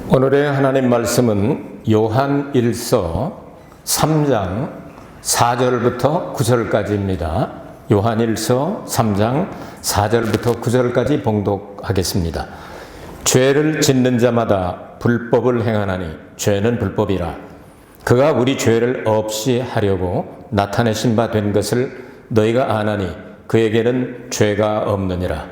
오늘의 하나님 말씀은 요한1서 3장 4절부터 9절까지입니다. 요한1서 3장 4절부터 9절까지 봉독하겠습니다. 죄를 짓는 자마다 불법을 행하나니 죄는 불법이라. 그가 우리 죄를 없이 하려고 나타내신 바 된 것을 너희가 아나니 그에게는 죄가 없느니라.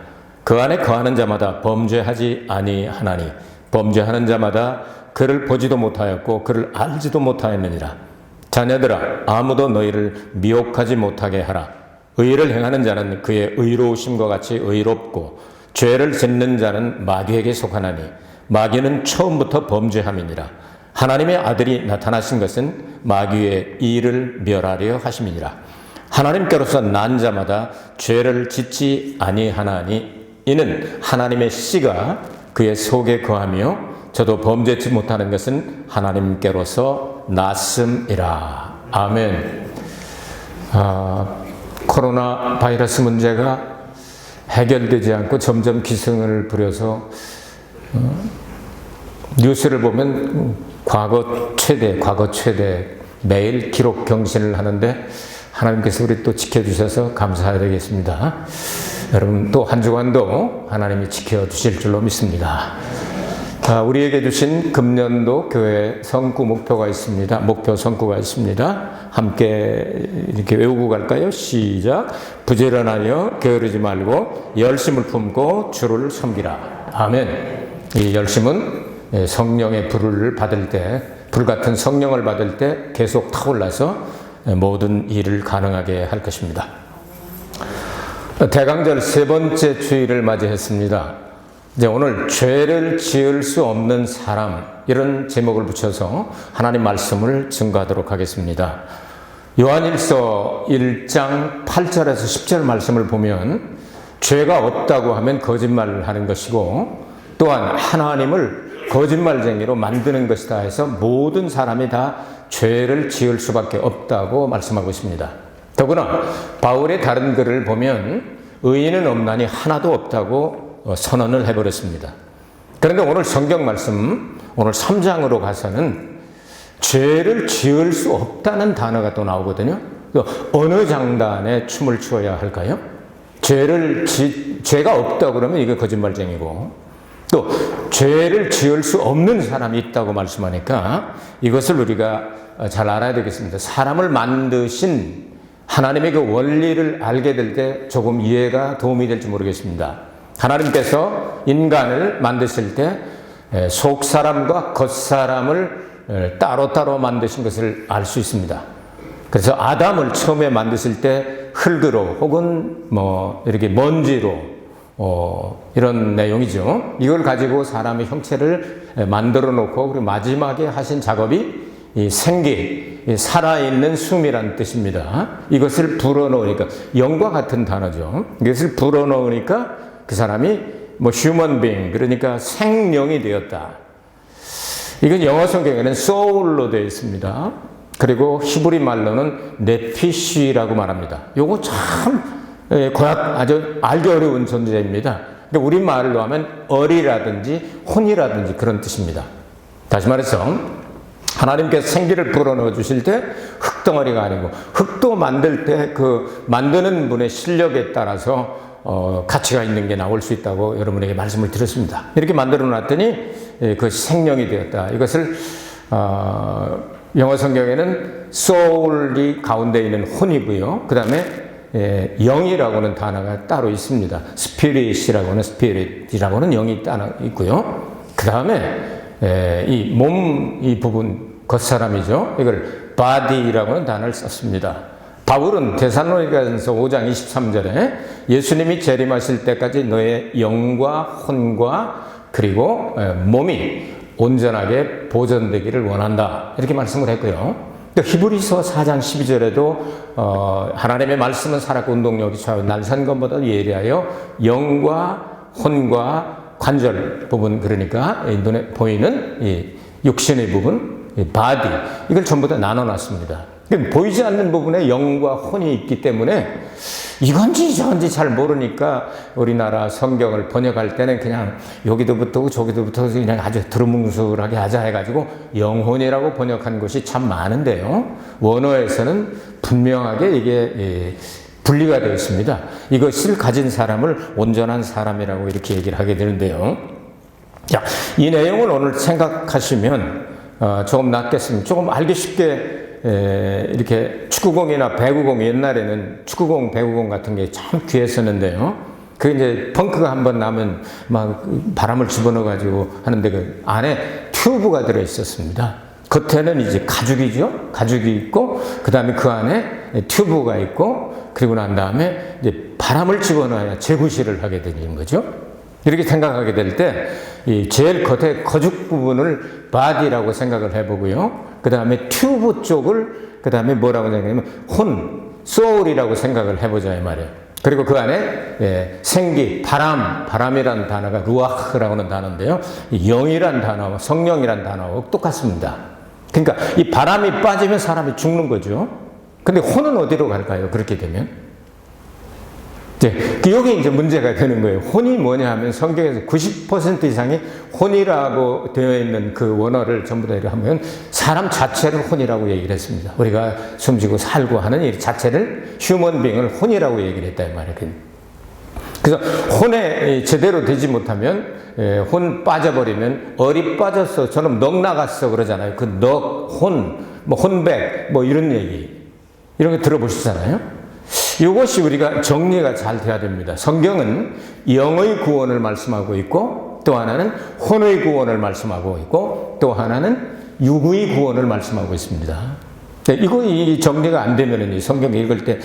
그 안에 거하는 자마다 범죄하지 아니하나니 범죄하는 자마다 그를 보지도 못하였고 그를 알지도 못하였느니라. 자녀들아, 아무도 너희를 미혹하지 못하게 하라. 의를 행하는 자는 그의 의로우심과 같이 의롭고 죄를 짓는 자는 마귀에게 속하나니 마귀는 처음부터 범죄함이니라. 하나님의 아들이 나타나신 것은 마귀의 일을 멸하려 하심이니라. 하나님께로서 난 자마다 죄를 짓지 아니하나니 이는 하나님의 씨가 그의 속에 거하며 저도 범죄치 못하는 것은 하나님께로서 났음이라. 아멘. 코로나 바이러스 문제가 해결되지 않고 점점 기승을 부려서 뉴스를 보면 과거 최대 매일 기록 경신을 하는데 하나님께서 우리 또 지켜주셔서 감사해야 되겠습니다. 여러분 또 한 주간도 하나님이 지켜주실 줄로 믿습니다. 우리에게 주신 금년도 교회 성구 목표 성구가 있습니다. 함께 이렇게 외우고 갈까요? 시작. 부지런하여 게으르지 말고 열심을 품고 주를 섬기라. 아멘. 이 열심은 성령의 불을 받을 때, 불같은 성령을 받을 때 계속 타올라서 모든 일을 가능하게 할 것입니다. 대강절 세 번째 주일을 맞이했습니다. 이제 오늘 죄를 지을 수 없는 사람, 이런 제목을 붙여서 하나님 말씀을 증거하도록 하겠습니다. 요한1서 1장 8절에서 10절 말씀을 보면 죄가 없다고 하면 거짓말을 하는 것이고 또한 하나님을 거짓말쟁이로 만드는 것이다 해서 모든 사람이 다 죄를 지을 수밖에 없다고 말씀하고 있습니다. 더구나 바울의 다른 글을 보면 의인은 없나니 하나도 없다고 선언을 해버렸습니다. 그런데 오늘 성경 말씀, 오늘 3장으로 가서는 죄를 지을 수 없다는 단어가 또 나오거든요. 어느 장단에 춤을 추어야 할까요? 죄가 없다고 그러면 이게 거짓말쟁이고 또 죄를 지을 수 없는 사람이 있다고 말씀하니까 이것을 우리가 잘 알아야 되겠습니다. 사람을 만드신 하나님의 그 원리를 알게 될 때 조금 이해가 도움이 될지 모르겠습니다. 하나님께서 인간을 만드실 때 속사람과 겉사람을 따로따로 만드신 것을 알 수 있습니다. 그래서 아담을 처음에 만드실 때 흙으로 혹은 이렇게 먼지로 이런 내용이죠. 이걸 가지고 사람의 형체를 만들어 놓고 그리고 마지막에 하신 작업이 이 생기, 살아있는 숨이란 뜻입니다. 이것을 불어넣으니까 영과 같은 단어죠. 이것을 불어넣으니까 그 사람이 human being, 그러니까 생명이 되었다. 이건 영어 성경에는 soul로 되어 있습니다. 그리고 히브리 말로는 네피쉬라고 말합니다. 요거 참 아주 알기 어려운 존재입니다. 우리 말로 하면 얼이라든지 혼이라든지 그런 뜻입니다. 다시 말해서 하나님께서 생기를 불어넣어 주실 때 흙덩어리가 아니고 흙도 만들 때 그 만드는 분의 실력에 따라서 가치가 있는 게 나올 수 있다고 여러분에게 말씀을 드렸습니다. 이렇게 만들어 놨더니 그 생명이 되었다. 이것을 영어 성경에는 soul이 가운데 있는 혼이고요. 그 다음에 영이라고는 단어가 따로 있습니다. spirit이라고는 영이 따로 있고요. 그 다음에 이 몸, 이 부분, 겉사람이죠. 이걸 body라고는 단어를 썼습니다. 바울은 데살로니가전서 5장 23절에 예수님이 재림하실 때까지 너의 영과 혼과 그리고 몸이 온전하게 보존되기를 원한다. 이렇게 말씀을 했고요. 또 히브리서 4장 12절에도 하나님의 말씀은 살았고 운동력이 좌우 날산검보다 예리하여 영과 혼과 관절 부분, 그러니까 눈에 보이는 이 육신의 부분, 이 바디, 이걸 전부 다 나눠놨습니다. 보이지 않는 부분에 영과 혼이 있기 때문에 이건지 저건지 잘 모르니까 우리나라 성경을 번역할 때는 그냥 여기도 붙고 저기도 붙어서 그냥 아주 드루뭉술하게 하자 해가지고 영혼이라고 번역한 것이 참 많은데요. 원어에서는 분명하게 이게 분리가 되어 있습니다. 이것을 가진 사람을 온전한 사람이라고 이렇게 얘기를 하게 되는데요. 자, 이 내용을 오늘 생각하시면 조금 낫겠습니다. 조금 알기 쉽게 이렇게 축구공이나 배구공, 옛날에는 축구공, 배구공 같은 게 참 귀했었는데요. 그 이제 펑크가 한번 나면 막 바람을 집어넣어가지고 하는데 그 안에 튜브가 들어 있었습니다. 겉에는 이제 가죽이죠. 가죽이 있고, 그 다음에 그 안에 튜브가 있고, 그리고 난 다음에 이제 바람을 집어넣어야 재구시를 하게 되는 거죠. 이렇게 생각하게 될 때, 이 제일 겉에 거죽 부분을 바디라고 생각을 해보고요. 그 다음에 튜브 쪽을, 그 다음에 뭐라고 생각하냐면, 소울이라고 생각을 해보자, 이 말이에요. 그리고 그 안에, 생기, 바람이라는 단어가 루아흐라고 하는 단어인데요. 영이란 단어와 성령이란 단어하고 똑같습니다. 그러니까 이 바람이 빠지면 사람이 죽는 거죠. 근데 혼은 어디로 갈까요? 그렇게 되면? 여기 이제 문제가 되는 거예요. 혼이 뭐냐 하면 성경에서 90% 이상이 혼이라고 되어 있는 그 원어를 전부 다 하면 사람 자체를 혼이라고 얘기를 했습니다. 우리가 숨쉬고 살고 하는 이 자체를 휴먼 빙을 혼이라고 얘기를 했다 이 말이에요. 그래서 혼에 제대로 되지 못하면 혼 빠져버리면 얼이 빠졌어 저놈 넋 나갔어 그러잖아요. 그 넋, 혼, 뭐 혼백 뭐 이런 얘기 이런 거 들어보시잖아요. 이것이 우리가 정리가 잘 돼야 됩니다. 성경은 영의 구원을 말씀하고 있고 또 하나는 혼의 구원을 말씀하고 있고 또 하나는 육의 구원을 말씀하고 있습니다. 이 정리가 안 되면은 성경 읽을 때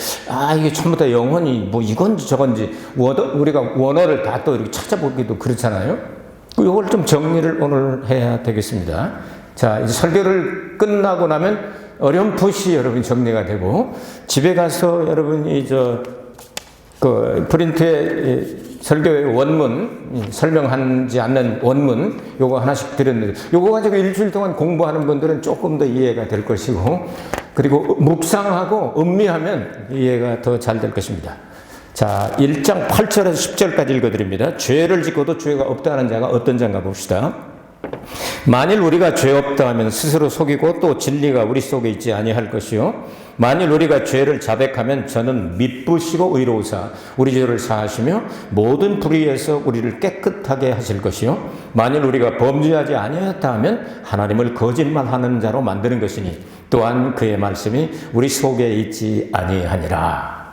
이게 전부 다 영혼이 뭐 이건지 저건지 우리가 원어를 다 또 이렇게 찾아보기도 그렇잖아요. 이걸 좀 정리를 오늘 해야 되겠습니다. 자, 이제 설교를 끝나고 나면 어렴풋이 여러분 정리가 되고 집에 가서 여러분이 프린트에 설교의 원문 설명하지 않는 원문 요거 하나씩 드렸는데 요거 가지고 일주일 동안 공부하는 분들은 조금 더 이해가 될 것이고 그리고 묵상하고 음미하면 이해가 더 잘 될 것입니다. 자, 1장 8절에서 10절까지 읽어드립니다. 죄를 짓고도 죄가 없다는 자가 어떤 자인가 봅시다. 만일 우리가 죄 없다 하면 스스로 속이고 또 진리가 우리 속에 있지 아니할 것이요 만일 우리가 죄를 자백하면 저는 미쁘시고 의로우사 우리 죄를 사하시며 모든 불의에서 우리를 깨끗하게 하실 것이요 만일 우리가 범죄하지 아니하였다 하면 하나님을 거짓말하는 자로 만드는 것이니 또한 그의 말씀이 우리 속에 있지 아니하니라.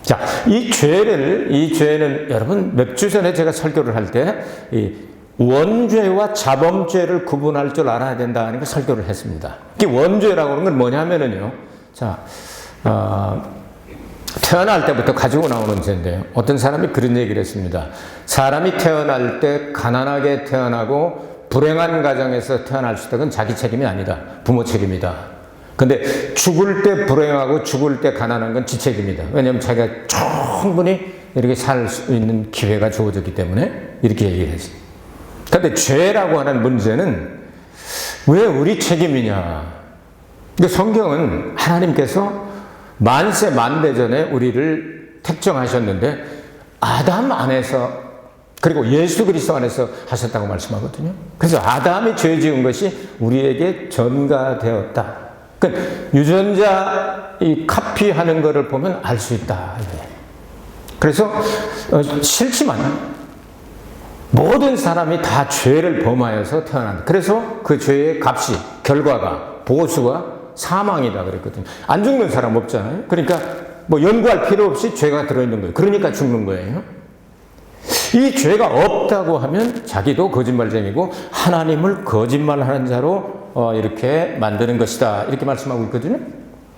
자, 이 죄는 여러분 몇 주 전에 제가 설교를 할 때 원죄와 자범죄를 구분할 줄 알아야 된다 하는 걸 설교를 했습니다. 이 원죄라고 하는 건 뭐냐면은요. 자, 태어날 때부터 가지고 나오는 죄인데요. 어떤 사람이 그런 얘기를 했습니다. 사람이 태어날 때 가난하게 태어나고 불행한 가정에서 태어날 수 있다는 건 자기 책임이 아니다. 부모 책임이다. 근데 죽을 때 불행하고 죽을 때 가난한 건 지 책임이다. 왜냐하면 자기가 충분히 이렇게 살 수 있는 기회가 주어졌기 때문에 이렇게 얘기를 했습니다. 그런데 죄라고 하는 문제는 왜 우리 책임이냐? 성경은 하나님께서 만세 만대 전에 우리를 택정하셨는데 아담 안에서 그리고 예수 그리스도 안에서 하셨다고 말씀하거든요. 그래서 아담이 죄 지은 것이 우리에게 전가되었다. 그러니까 유전자 카피하는 것을 보면 알 수 있다. 그래서 싫지만 모든 사람이 다 죄를 범하여서 태어난다. 그래서 그 죄의 값이, 결과가, 보수가 사망이다 그랬거든요. 안 죽는 사람 없잖아요. 그러니까 뭐 연구할 필요 없이 죄가 들어있는 거예요. 그러니까 죽는 거예요. 이 죄가 없다고 하면 자기도 거짓말쟁이고 하나님을 거짓말하는 자로 이렇게 만드는 것이다. 이렇게 말씀하고 있거든요.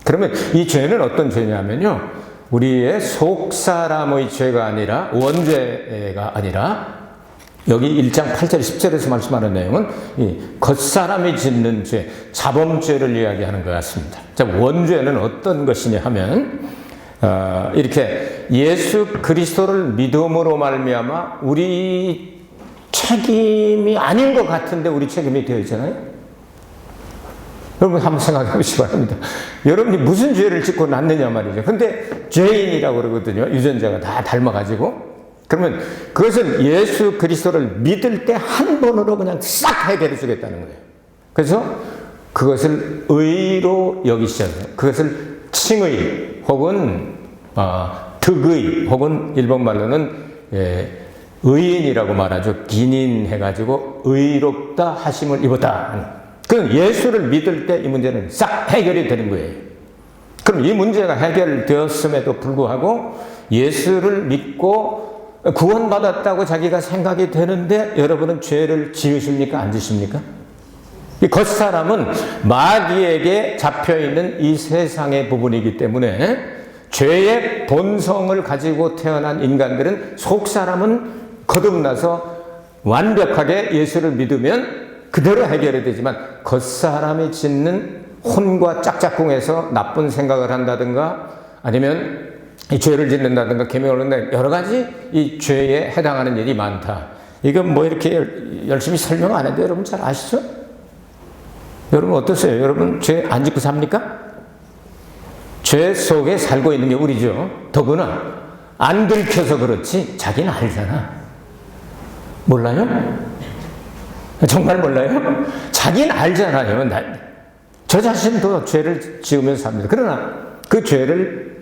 그러면 이 죄는 어떤 죄냐면요. 우리의 속사람의 죄가 아니라 원죄가 아니라 여기 1장 8절 10절에서 말씀하는 내용은 이 겉사람이 짓는 죄, 자범죄를 이야기하는 것 같습니다. 자, 원죄는 어떤 것이냐 하면 이렇게 예수 그리스도를 믿음으로 말미암아 우리 책임이 아닌 것 같은데 우리 책임이 되어 있잖아요. 여러분 한번 생각해 보시기 바랍니다. 여러분이 무슨 죄를 짓고 났느냐 말이죠. 근데 죄인이라고 그러거든요. 유전자가 다 닮아가지고. 그러면 그것은 예수 그리스도를 믿을 때 한 번으로 그냥 싹 해결해 주겠다는 거예요. 그래서 그것을 의로 여기셔서 그것을 칭의 혹은 득의 혹은 일본말로는 의인이라고 말하죠. 기닌해가지고 의롭다 하심을 입었다. 그럼 예수를 믿을 때 이 문제는 싹 해결이 되는 거예요. 그럼 이 문제가 해결되었음에도 불구하고 예수를 믿고 구원받았다고 자기가 생각이 되는데 여러분은 죄를 지으십니까? 안 지십니까? 이 겉사람은 마귀에게 잡혀있는 이 세상의 부분이기 때문에 죄의 본성을 가지고 태어난 인간들은 속사람은 거듭나서 완벽하게 예수를 믿으면 그대로 해결이 되지만 겉사람이 짓는 혼과 짝짝꿍에서 나쁜 생각을 한다든가 아니면 이 죄를 짓는다든가 계명을 한다든가 여러 가지 이 죄에 해당하는 일이 많다. 이건 뭐 이렇게 열심히 설명 안 해도 여러분 잘 아시죠? 여러분 어떠세요? 여러분 죄 안 짓고 삽니까? 죄 속에 살고 있는 게 우리죠. 더구나 안 들켜서 그렇지 자기는 알잖아. 몰라요? 정말 몰라요? 자기는 알잖아요. 저 자신도 죄를 지으면서 삽니다. 그러나 그 죄를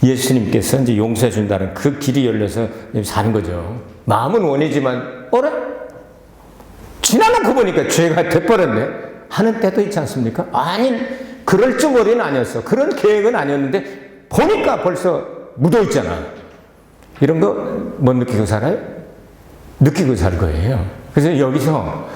예수님께서 이제 용서해 준다는 그 길이 열려서 사는 거죠. 마음은 원이지만, 어래? 지나놓고 보니까 죄가 돼버렸네. 하는 때도 있지 않습니까? 아니, 그럴 줄머리는 아니었어. 그런 계획은 아니었는데, 보니까 벌써 묻어있잖아. 이런 거 못 느끼고 살아요? 느끼고 살 거예요. 그래서 여기서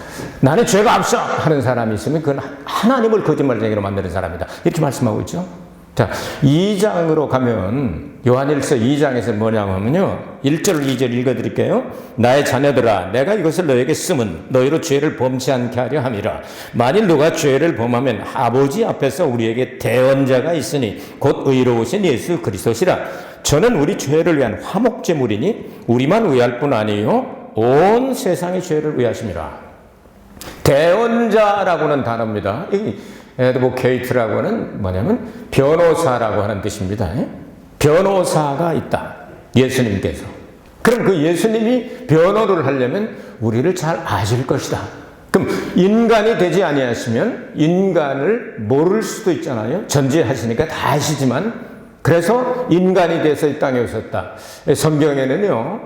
나는 죄가 없어! 하는 사람이 있으면 그건 하나님을 거짓말쟁이로 만드는 사람이다. 이렇게 말씀하고 있죠. 자, 2장으로 가면 요한일서 2장에서 뭐냐면요. 1절 2절 읽어드릴게요. 나의 자녀들아 내가 이것을 너에게 쓰면 너희로 죄를 범치 않게 하려 함이라. 만일 누가 죄를 범하면 아버지 앞에서 우리에게 대언자가 있으니 곧 의로우신 예수 그리스도시라. 저는 우리 죄를 위한 화목제물이니 우리만 위할 뿐 아니요 온 세상의 죄를 위하심이라. 대언자라고는 단어입니다. 애드보케이트라고 하는 뭐냐면 변호사라고 하는 뜻입니다. 변호사가 있다. 예수님께서. 그럼 그 예수님이 변호를 하려면 우리를 잘 아실 것이다. 그럼 인간이 되지 아니하시면 인간을 모를 수도 있잖아요. 전지하시니까 다 아시지만 그래서 인간이 돼서 이 땅에 오셨다. 성경에는요.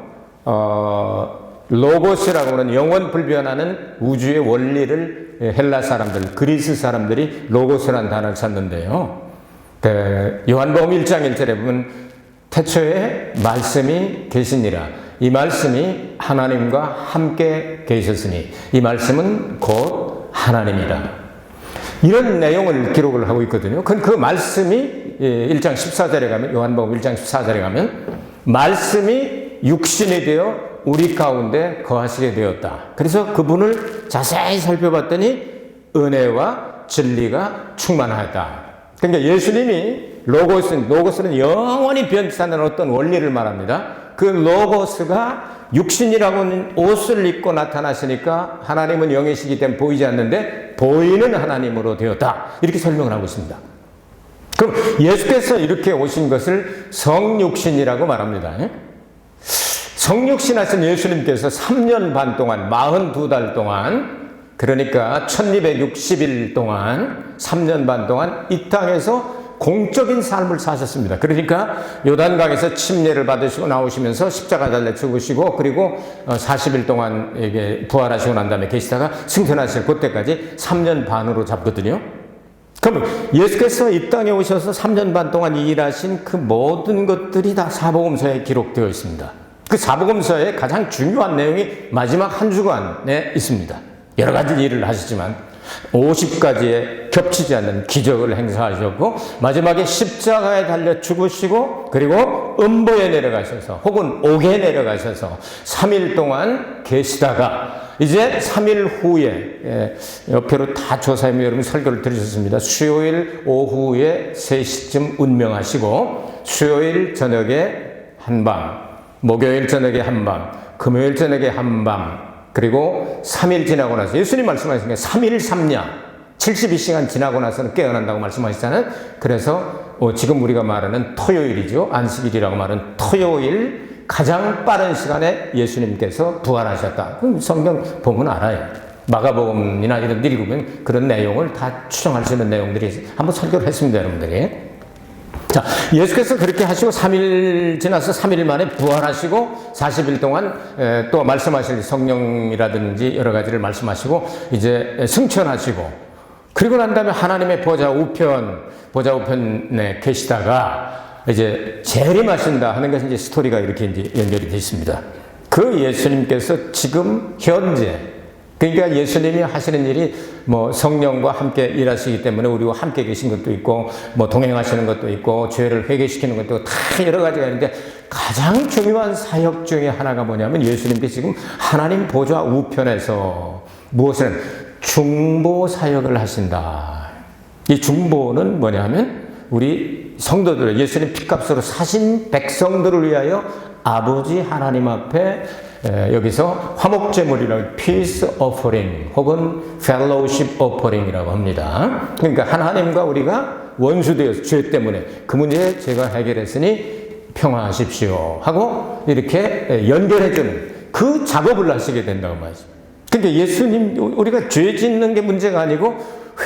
로고스라고 하는 영원 불변하는 우주의 원리를 헬라 사람들, 그리스 사람들이 로고스라는 단어를 찾는데요. 요한복음 1장 1절에 보면 태초에 말씀이 계시니라. 이 말씀이 하나님과 함께 계셨으니 이 말씀은 곧 하나님이라. 이런 내용을 기록을 하고 있거든요. 그 말씀이 1장 14절에 가면 요한복음 1장 14절에 가면 말씀이 육신이 되어 우리 가운데 거하시게 되었다. 그래서 그분을 자세히 살펴봤더니 은혜와 진리가 충만하였다. 그러니까 예수님이 로고스는 영원히 변치 않는 어떤 원리를 말합니다. 그 로고스가 육신이라고 하는 옷을 입고 나타나시니까 하나님은 영이시기 때문에 보이지 않는데 보이는 하나님으로 되었다. 이렇게 설명을 하고 있습니다. 그럼 예수께서 이렇게 오신 것을 성육신이라고 말합니다. 성육신 하신 예수님께서 3년 반 동안 42달 동안 그러니까 1260일 동안 3년 반 동안 이 땅에서 공적인 삶을 사셨습니다. 그러니까 요단강에서 침례를 받으시고 나오시면서 십자가 달려 죽으시고 그리고 40일 동안 이게 부활하시고 난 다음에 계시다가 승천하실 그때까지 3년 반으로 잡거든요. 그럼 예수께서 이 땅에 오셔서 3년 반 동안 일하신 그 모든 것들이 다 사복음서에 기록되어 있습니다. 그 사복음서의 가장 중요한 내용이 마지막 한 주간에 있습니다. 여러 가지 일을 하시지만 50가지의 겹치지 않는 기적을 행사하셨고 마지막에 십자가에 달려 죽으시고 그리고 음보에 내려가셔서 혹은 옥에 내려가셔서 3일 동안 계시다가 이제 3일 후에 옆으로 다 조사하면 여러분 설교를 들으셨습니다. 수요일 오후에 3시쯤 운명하시고 수요일 저녁에 한밤 목요일 저녁에 한밤, 금요일 저녁에 한밤, 그리고 3일 지나고 나서 예수님 말씀하신 게 3일 3야. 72시간 지나고 나서는 깨어난다고 말씀하셨잖아요. 그래서 지금 우리가 말하는 토요일이죠. 안식일이라고 말하는 토요일 가장 빠른 시간에 예수님께서 부활하셨다. 그럼 성경 보면 알아요. 마가복음이나 이런 데 읽으면 그런 내용을 다 추정할 수 있는 내용들이 한번 설교를 했습니다, 여러분들이. 자, 예수께서 그렇게 하시고 3일 지나서 3일 만에 부활하시고 40일 동안 또 말씀하실 성령이라든지 여러 가지를 말씀하시고 이제 승천하시고, 그리고 난 다음에 하나님의 보좌 우편에 계시다가 이제 재림하신다 하는 것이 이제 스토리가 이렇게 이제 연결이 되어 있습니다. 그 예수님께서 지금 현재, 그러니까 예수님이 하시는 일이 뭐 성령과 함께 일하시기 때문에 우리와 함께 계신 것도 있고, 뭐 동행하시는 것도 있고, 죄를 회개시키는 것도 다 여러 가지가 있는데, 가장 중요한 사역 중에 하나가 뭐냐면 예수님께서 지금 하나님 보좌 우편에서 무엇을 중보 사역을 하신다. 이 중보는 뭐냐면 우리 성도들, 예수님 피값으로 사신 백성들을 위하여 아버지 하나님 앞에 여기서 화목제물이라고 peace offering 혹은 fellowship offering이라고 합니다. 그러니까 하나님과 우리가 원수되어서 죄 때문에 그 문제 제가 해결했으니 평화하십시오 하고 이렇게 연결해주는 그 작업을 하시게 된다고 말이죠. 그러니까 예수님, 우리가 죄 짓는 게 문제가 아니고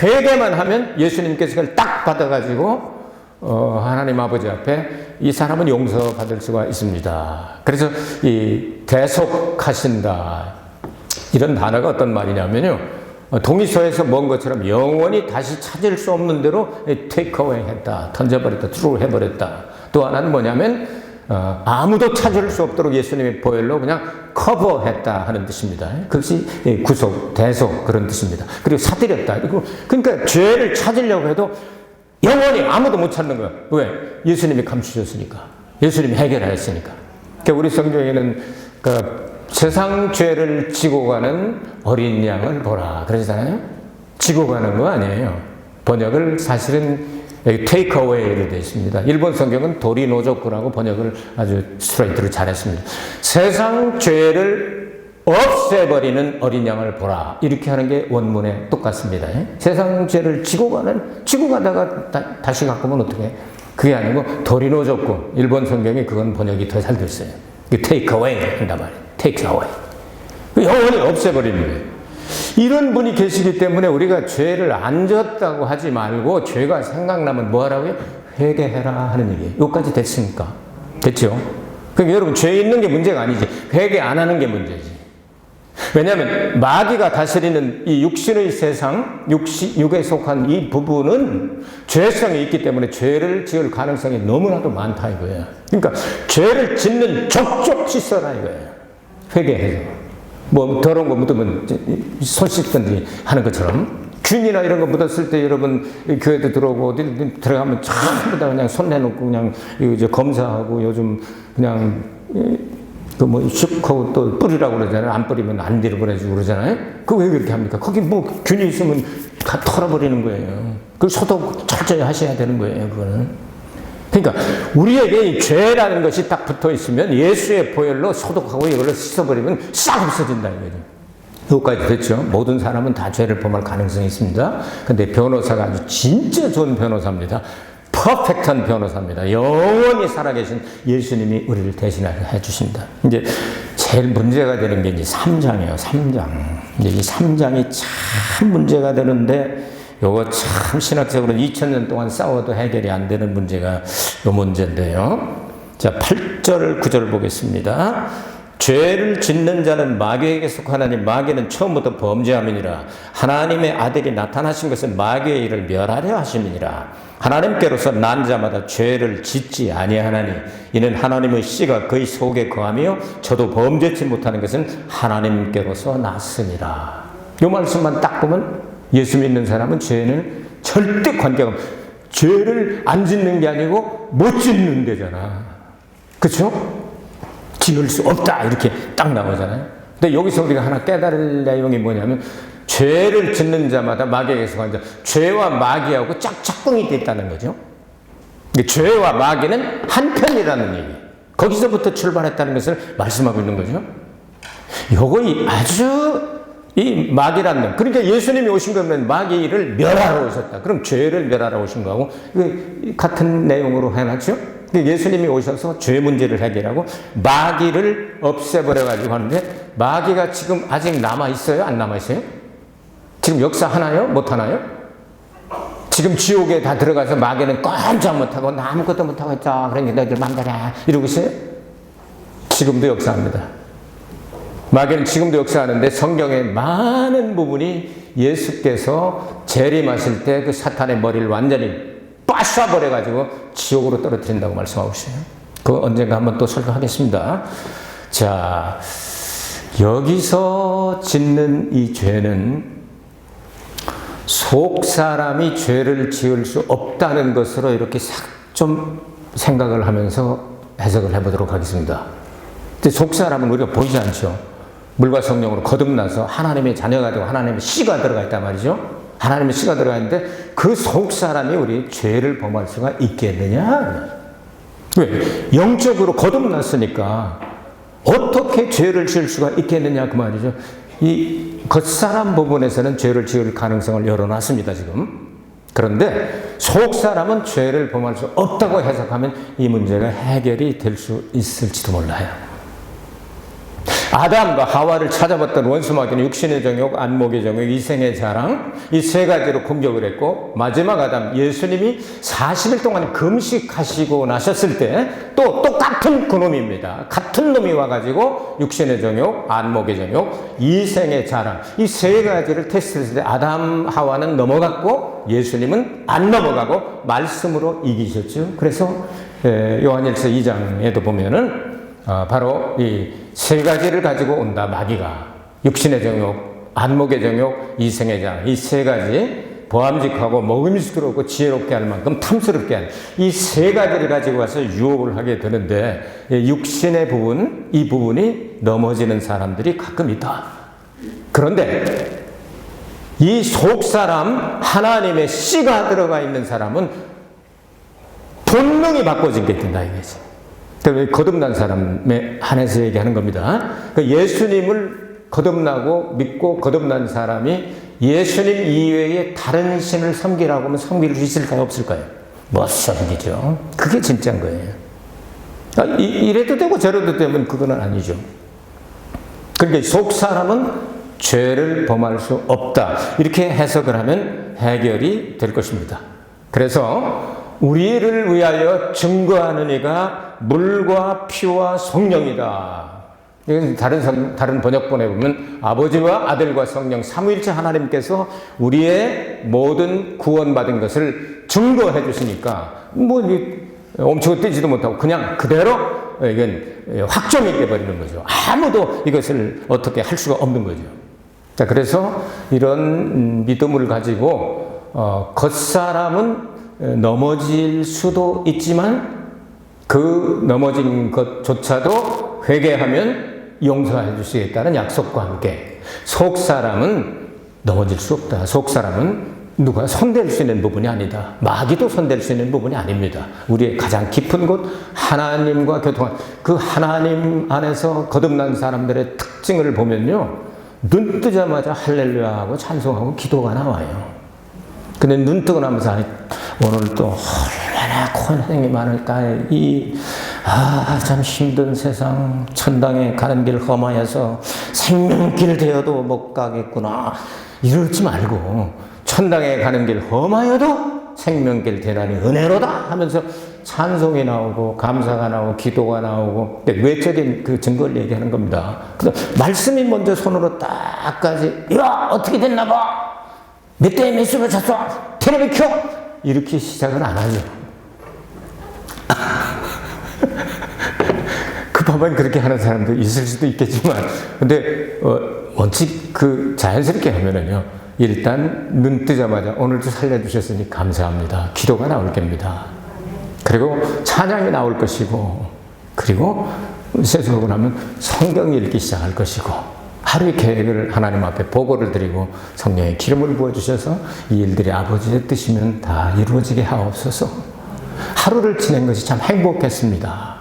회개만 하면 예수님께서 그걸 딱 받아가지고 하나님 아버지 앞에 이 사람은 용서받을 수가 있습니다. 그래서 이 대속하신다, 이런 단어가 어떤 말이냐면요, 동의서에서 먼 것처럼 영원히 다시 찾을 수 없는 대로 take away 했다, 던져버렸다, throw 해버렸다. 또 하나는 뭐냐면 아무도 찾을 수 없도록 예수님의 보혈로 그냥 커버했다 하는 뜻입니다. 그것이 구속, 대속 그런 뜻입니다. 그리고 사들였다. 그러니까 죄를 찾으려고 해도 영원히 아무도 못 찾는 거야. 왜? 예수님이 감추셨으니까. 예수님이 해결하였으니까. 그러니까 우리 성경에는 세상 죄를 지고 가는 어린 양을 보라 그러잖아요. 지고 가는 거 아니에요. 번역을 사실은 take away로 되어 있습니다. 일본 성경은 도리노조쿠라고 번역을 아주 스트레이트로 잘했습니다. 세상 죄를 없애버리는 어린 양을 보라, 이렇게 하는 게 원문에 똑같습니다. 세상 죄를 지고 가다가 다시 갖고 오면 어떻게? 그게 아니고 도리노조쿠, 일본 성경에 그건 번역이 더 잘 됐어요. take away 한단 말이에요. take away. 영원히 없애버리는 거예요. 이런 분이 계시기 때문에 우리가 죄를 안 졌다고 하지 말고 죄가 생각나면 뭐 하라고요? 회개해라 하는 얘기예요. 여기까지 됐으니까. 됐죠? 그러니까 여러분, 죄 있는 게 문제가 아니지. 회개 안 하는 게 문제지. 왜냐하면 마귀가 다스리는 이 육신의 세상, 육에 속한 이 부분은 죄성이 있기 때문에 죄를 지을 가능성이 너무나도 많다 이거예요. 그러니까 죄를 짓는 족족 씻어라 이거예요. 회개해서. 뭐 더러운 거 묻으면 손 씻든지 하는 것처럼, 균이나 이런 거 묻었을 때 여러분 교회도 들어오고 어디 들어가면 전부 다 그냥 손 내놓고 그냥 이제 검사하고, 요즘 그냥 그뭐 슉하고 또 뿌리라고 그러잖아요. 안 뿌리면 안 들어버려지고 그러잖아요. 그거 왜 그렇게 합니까? 거기 뭐 균이 있으면 다 털어버리는 거예요. 그걸 소독 철저히 하셔야 되는 거예요, 그거는. 그러니까 우리에게 이 죄라는 것이 딱 붙어 있으면 예수의 보혈로 소독하고 이걸로 씻어버리면 싹 없어진다 이거죠. 여기까지 됐죠. 모든 사람은 다 죄를 범할 가능성이 있습니다. 근데 변호사가 아주 진짜 좋은 변호사입니다. 퍼펙트한 변호사입니다. 영원히 살아계신 예수님이 우리를 대신해 주신다. 이제 제일 문제가 되는 게 이제 3장이에요. 3장. 이제 이 3장이 참 문제가 되는데, 요거 참 신학적으로 2000년 동안 싸워도 해결이 안 되는 문제가 요 문제인데요. 자, 8절, 9절 보겠습니다. 죄를 짓는 자는 마귀에게 속하나니 마귀는 처음부터 범죄함이니라. 하나님의 아들이 나타나신 것은 마귀의 일을 멸하려 하심이니라. 하나님께로서 난 자마다 죄를 짓지 아니하나니 이는 하나님의 씨가 그의 속에 거하며 저도 범죄치 못하는 것은 하나님께로서 났으니라. 요 말씀만 딱 보면 예수 믿는 사람은 죄는 절대 관계가 없어요. 죄를 안 짓는 게 아니고 못 짓는 데잖아. 그렇죠? 지을 수 없다 이렇게 딱 나오잖아요. 근데 여기서 우리가 하나 깨달을 내용이 뭐냐면, 죄를 짓는 자마다 마귀에게 속한 자, 죄와 마귀하고 짝짝꿍이 돼 있다는 거죠. 죄와 마귀는 한편이라는 얘기, 거기서부터 출발했다는 것을 말씀하고 있는 거죠. 요거 아주 이 마귀란 놈. 그러니까 예수님이 오신 거면 마귀를 멸하러 오셨다. 그럼 죄를 멸하러 오신 거하고 같은 내용으로 해놨죠. 예수님이 오셔서 죄 문제를 해결하고 마귀를 없애버려가지고 하는데 마귀가 지금 아직 남아있어요? 안 남아있어요? 지금 역사하나요? 못하나요? 지금 지옥에 다 들어가서 마귀는 꼼짝 못하고 나 아무것도 못하고 있다. 그러니까 너희들 맘대로 해. 이러고 있어요? 지금도 역사합니다. 마귀는 지금도 역사하는데 성경의 많은 부분이 예수께서 재림하실 때 그 사탄의 머리를 완전히 빠쏴버려가지고 지옥으로 떨어뜨린다고 말씀하고 있어요. 그거 언젠가 한번 또 설교하겠습니다. 자, 여기서 짓는 이 죄는 속 사람이 죄를 지을 수 없다는 것으로 이렇게 좀 생각을 하면서 해석을 해보도록 하겠습니다. 근데 속 사람은 우리가 보이지 않죠. 물과 성령으로 거듭나서 하나님의 자녀가 되고 하나님의 씨가 들어가 있단 말이죠. 하나님의 씨가 들어가 있는데 그 속 사람이 우리 죄를 범할 수가 있겠느냐? 왜? 영적으로 거듭났으니까 어떻게 죄를 지을 수가 있겠느냐 그 말이죠. 이 겉사람 부분에서는 죄를 지을 가능성을 열어놨습니다 지금. 그런데 속 사람은 죄를 범할 수 없다고 해석하면 이 문제가 해결이 될 수 있을지도 몰라요. 아담과 하와를 찾아봤던 원수마귀는 육신의 정욕, 안목의 정욕, 이생의 자랑 이 세 가지로 공격을 했고 마지막 아담 예수님이 40일 동안 금식하시고 나셨을 때 또 똑같은 그놈입니다. 같은 놈이 와가지고 육신의 정욕, 안목의 정욕, 이생의 자랑 이 세 가지를 테스트했을 때 아담, 하와는 넘어갔고 예수님은 안 넘어가고 말씀으로 이기셨죠. 그래서 요한일서 2장에도 보면은 바로 이 세 가지를 가지고 온다 마귀가 육신의 정욕, 안목의 정욕, 이생의 자랑 이 세 가지 보암직하고 먹음직스럽고 지혜롭게 할 만큼 탐스럽게 하는 이 세 가지를 가지고 와서 유혹을 하게 되는데 육신의 부분 이 부분이 넘어지는 사람들이 가끔 있다. 그런데 이 속사람 하나님의 씨가 들어가 있는 사람은 본능이 바꿔지게 된다 이거지. 거듭난 사람에 한해서 얘기하는 겁니다. 예수님을 거듭나고 믿고 거듭난 사람이 예수님 이외에 다른 신을 섬기라고 하면 섬길 수 있을까요? 없을까요? 못 섬기죠. 그게 진짜인 거예요. 이래도 되고 저래도 되면 그거는 아니죠. 그러니까 속 사람은 죄를 범할 수 없다. 이렇게 해석을 하면 해결이 될 것입니다. 그래서 우리를 위하여 증거하는 이가 물과 피와 성령이다. 이건 다른 번역본에 보면 아버지와 아들과 성령 삼위일체 하나님께서 우리의 모든 구원받은 것을 증거해 주시니까 엄청 뛰지도 못하고 그냥 그대로 이건 확정이 되어버리는 거죠. 아무도 이것을 어떻게 할 수가 없는 거죠. 자, 그래서 이런 믿음을 가지고 겉사람은 넘어질 수도 있지만 그 넘어진 것조차도 회개하면 용서해 주시겠다는 약속과 함께 속 사람은 넘어질 수 없다. 속 사람은 누가 손댈 수 있는 부분이 아니다. 마귀도 손댈 수 있는 부분이 아닙니다. 우리의 가장 깊은 곳 하나님과 교통한 그 하나님 안에서 거듭난 사람들의 특징을 보면요. 눈 뜨자마자 할렐루야 하고 찬송하고 기도가 나와요. 근데 눈 뜨고 나면서 오늘 또 얼마나 고생이 많을까. 참 힘든 세상 천당에 가는 길 험하여서 생명길 되어도 못 가겠구나. 이러지 말고 천당에 가는 길 험하여도 생명길 되라니 은혜로다 하면서 찬송이 나오고 감사가 나오고 기도가 나오고 외적인 그 증거를 얘기하는 겁니다. 그래서 말씀이 먼저 손으로 딱까지 야 어떻게 됐나 봐. 몇 대에 몇 수를 쳤어? 텔레비 켜! 이렇게 시작을 안 하죠. 급하면 그렇게 하는 사람도 있을 수도 있겠지만, 근데, 원칙 자연스럽게 하면은요, 일단 눈 뜨자마자 오늘도 살려주셨으니 감사합니다. 기도가 나올 겁니다. 그리고 찬양이 나올 것이고, 그리고 세수하고 나면 성경 읽기 시작할 것이고, 하루의 계획을 하나님 앞에 보고를 드리고 성령의 기름을 부어주셔서 이 일들이 아버지의 뜻이면 다 이루어지게 하옵소서. 하루를 지낸 것이 참 행복했습니다.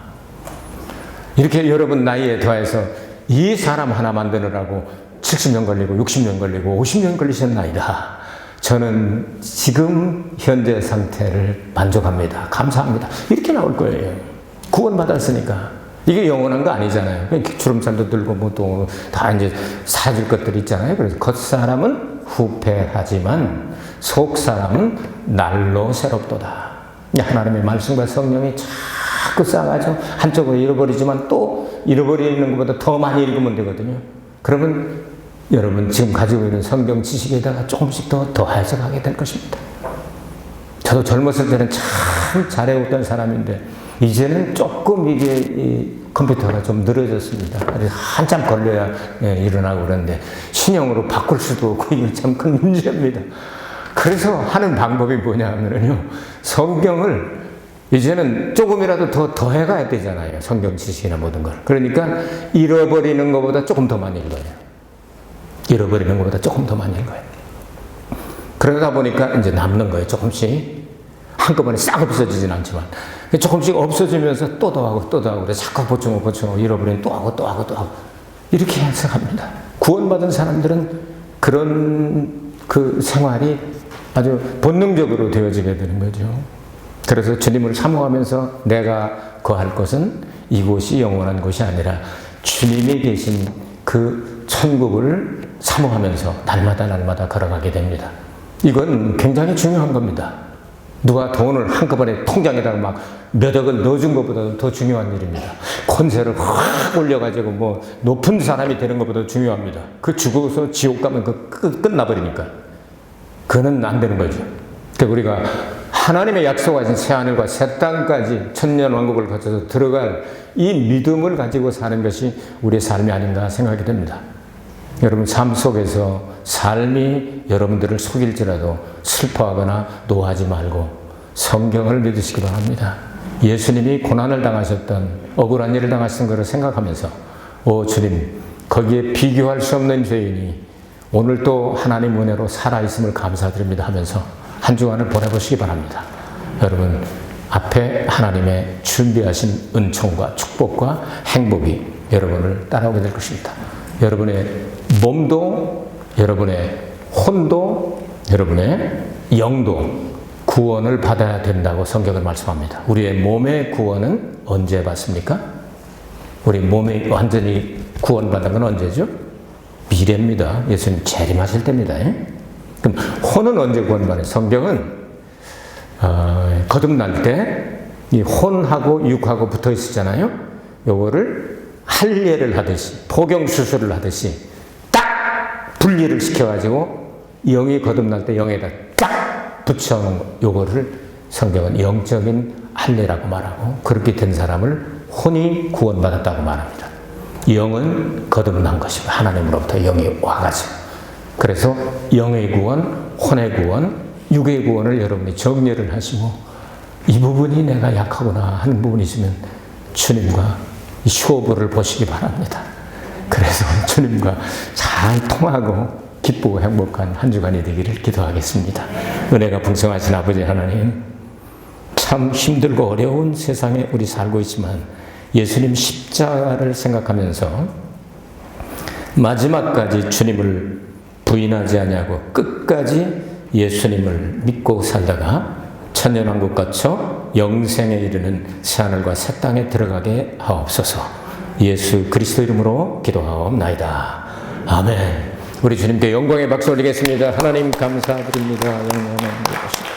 이렇게 여러분 나이에 더해서 이 사람 하나 만드느라고 70년 걸리고 60년 걸리고 50년 걸리셨나이다. 저는 지금 현재 상태를 만족합니다. 감사합니다. 이렇게 나올 거예요. 구원받았으니까. 이게 영원한 거 아니잖아요. 주름살도 들고 뭐 또 다 이제 사줄 것들이 있잖아요. 그래서 겉사람은 후패하지만 속사람은 날로 새롭도다. 하나님의 말씀과 성령이 자꾸 쌓아가지고 한쪽으로 잃어버리지만 또 잃어버리는 것보다 더 많이 읽으면 되거든요. 그러면 여러분 지금 가지고 있는 성경 지식에다가 조금씩 더 해석하게 될 것입니다. 저도 젊었을 때는 참 잘해왔던 사람인데 이제는 조금 이게 이 컴퓨터가 좀 느려졌습니다. 한참 걸려야 일어나고 그러는데 신형으로 바꿀 수도 없고 이게 참 큰 문제입니다. 그래서 하는 방법이 뭐냐 하면요, 성경을 이제는 조금이라도 더 해가야 되잖아요. 성경 지식이나 모든 걸. 그러니까 잃어버리는 것보다 조금 더 많이 읽어요. 잃어버리는 것보다 조금 더 많이 읽어요. 그러다 보니까 이제 남는 거예요. 조금씩. 한꺼번에 싹 없어지진 않지만 조금씩 없어지면서 또 더하고 자꾸 보충하고 잃어버리면 또 하고 이렇게 해석합니다. 구원받은 사람들은 그런 그 생활이 아주 본능적으로 되어지게 되는 거죠. 그래서 주님을 사모하면서 내가 거할 곳은 이곳이 영원한 곳이 아니라 주님이 계신 그 천국을 사모하면서 날마다 걸어가게 됩니다. 이건 굉장히 중요한 겁니다. 누가 돈을 한꺼번에 통장에다가 막 몇 억을 넣어준 것보다 더 중요한 일입니다. 권세를 확 올려가지고 뭐 높은 사람이 되는 것보다 중요합니다. 그 죽어서 지옥 가면 끝나버리니까. 그거는 안 되는 거죠. 그러니까 우리가 하나님의 약속하신 새하늘과 새 땅까지 천년왕국을 거쳐서 들어갈 이 믿음을 가지고 사는 것이 우리의 삶이 아닌가 생각이 됩니다. 여러분 삶 속에서 삶이 여러분들을 속일지라도 슬퍼하거나 노하지 말고 성경을 믿으시기 바랍니다. 예수님이 고난을 당하셨던 억울한 일을 당하신 것을 생각하면서 오 주님 거기에 비교할 수 없는 죄인이 오늘 또 하나님 은혜로 살아있음을 감사드립니다 하면서 한 주간을 보내보시기 바랍니다. 여러분 앞에 하나님의 준비하신 은총과 축복과 행복이 여러분을 따라오게 될 것입니다. 여러분의 몸도 여러분의 혼도 여러분의 영도 구원을 받아야 된다고 성경은 말씀합니다. 우리의 몸의 구원은 언제 받습니까? 우리 몸이 완전히 구원받는 건 언제죠? 미래입니다. 예수님 재림하실 때입니다. 그럼 혼은 언제 구원받아요? 성경은 거듭날 때 이 혼하고 육하고 붙어 있었잖아요. 요거를 할례를 하듯이 포경수술을 하듯이 딱 분리를 시켜가지고 영이 거듭날 때 영에다 딱 붙여놓은 요거를 성경은 영적인 할례라고 말하고 그렇게 된 사람을 혼이 구원받았다고 말합니다. 영은 거듭난 것이고 하나님으로부터 영이 와가지고 그래서 영의 구원, 혼의 구원, 육의 구원을 여러분이 정리를 하시고 이 부분이 내가 약하구나 하는 부분이 있으면 주님과 이 쇼부를 보시기 바랍니다. 그래서 주님과 잘 통하고 기쁘고 행복한 한 주간이 되기를 기도하겠습니다. 은혜가 풍성하신 아버지 하나님, 참 힘들고 어려운 세상에 우리 살고 있지만 예수님 십자가를 생각하면서 마지막까지 주님을 부인하지 아니하고 끝까지 예수님을 믿고 살다가 천년왕국 거쳐 영생에 이르는 새하늘과 새 땅에 들어가게 하옵소서. 예수 그리스도 이름으로 기도하옵나이다. 아멘. 우리 주님께 영광의 박수 올리겠습니다. 하나님 감사드립니다. 영광의 박수.